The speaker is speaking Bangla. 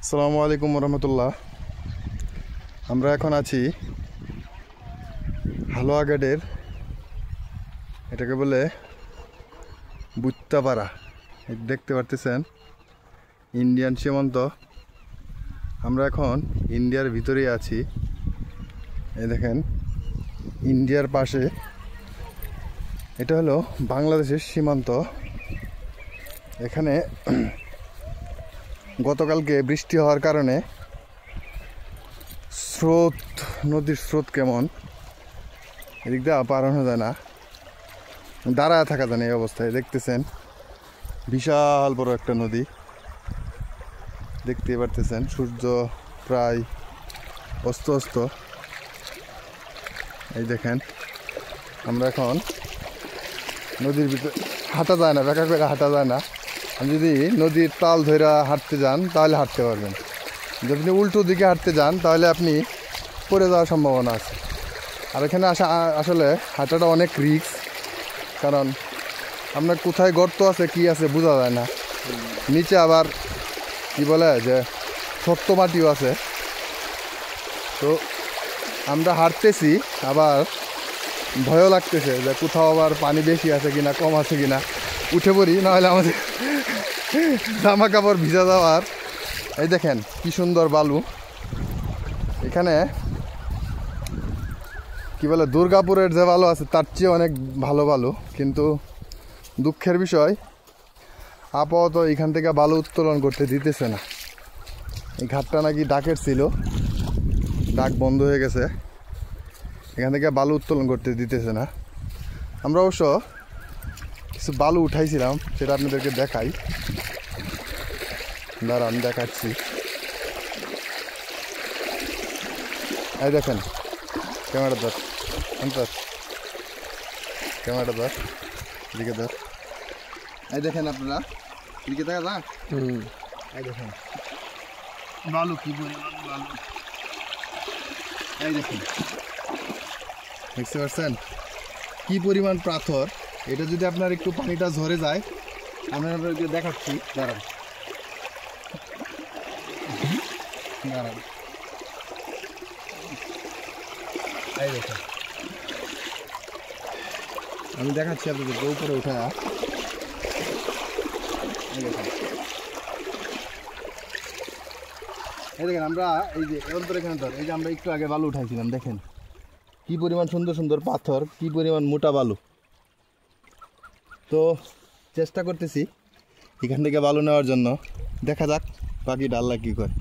আসসালামু আলাইকুম রহমতুল্লাহ। আমরা এখন আছি হালুয়াঘাটের, এটাকে বলে বুত্তাপাড়া। দেখতে পারতেছেন ইন্ডিয়ান সীমান্ত। আমরা এখন ইন্ডিয়ার ভিতরেই আছি। এই দেখেন ইন্ডিয়ার পাশে এটা হলো বাংলাদেশের সীমান্ত। এখানে গতকালকে বৃষ্টি হওয়ার কারণে নদীর স্রোত কেমন, এদিক দিয়ে পারানো যায় না, দাঁড়ায় থাকা যায় না। এই অবস্থায় দেখতেছেন বিশাল বড় একটা নদী দেখতে পারতেছেন। সূর্য প্রায় অস্ত। এই দেখেন আমরা এখন নদীর ভিতরে, হাঁটা যায় না, বেকা করে হাঁটা যায় না। যদি নদীর তাল ধরে হাঁটতে যান তাহলে হাঁটতে পারবেন। যদি আপনি উল্টো দিকে হাঁটতে যান তাহলে আপনি পড়ে যাওয়ার সম্ভাবনা আছে। আর এখানে আসলে হাঁটাটা অনেক রিস্ক, কারণ আপনার কোথায় গর্ত আছে কি আছে বোঝা যায় না। নিচে আবার কি বলে যে শক্ত মাটিও আছে। তো আমরা হাঁটতেছি, আবার ভয়ও লাগতেছে যে কোথাও আবার পানি বেশি আছে কিনা কম আছে কিনা, উঠে পড়ি নাহলে আমাদের জামা কাপড় ভিজা যাওয়ার। এই দেখেন কি সুন্দর বালু। এখানে কি বলে দুর্গাপুরের যে বালু আছে তার চেয়ে অনেক ভালো বালু, কিন্তু দুঃখের বিষয় আপাতত এখান থেকে বালু উত্তোলন করতে দিতেছে না। এই ঘাটটা নাকি ডাকের ছিল, ডাক বন্ধ হয়ে গেছে, এখান থেকে বালু উত্তোলন করতে দিতেছে না। আমরা অবশ্য কিছু বালু উঠাইছিলাম, সেটা আপনাদেরকে দেখাই, দাঁড়ান দেখাচ্ছি। এই দেখেন ক্যামেরা ধর, ক্যামেরা ধর, দিকে ধর। এই দেখেন আপনারা দিকে দেখা যাক। এই দেখেন বালু কি পরিমাণ বালু, এই দেখেন দেখতে পাচ্ছেন কি পরিমাণ পাথর। এটা যদি আপনার একটু পানিটা ঝরে যায়, আমি আপনাদেরকে দেখাচ্ছি, দাঁড়ান। এই দেখেন আমি দেখাচ্ছি আপনাদেরকে, উপরে উঠে এই দেখেন। এই দেখেন আমরা এই যে এখানে ধর, এই যে আমরা একটু আগে বালু উঠাইছিলাম, দেখেন কি পরিমাণ সুন্দর সুন্দর পাথর, কি পরিমাণ মোটা বালু। তো চেষ্টা করতেছি এখান থেকে বালু নেওয়ার জন্য, দেখা যাক বাকিটা আল্লাহ কী করে।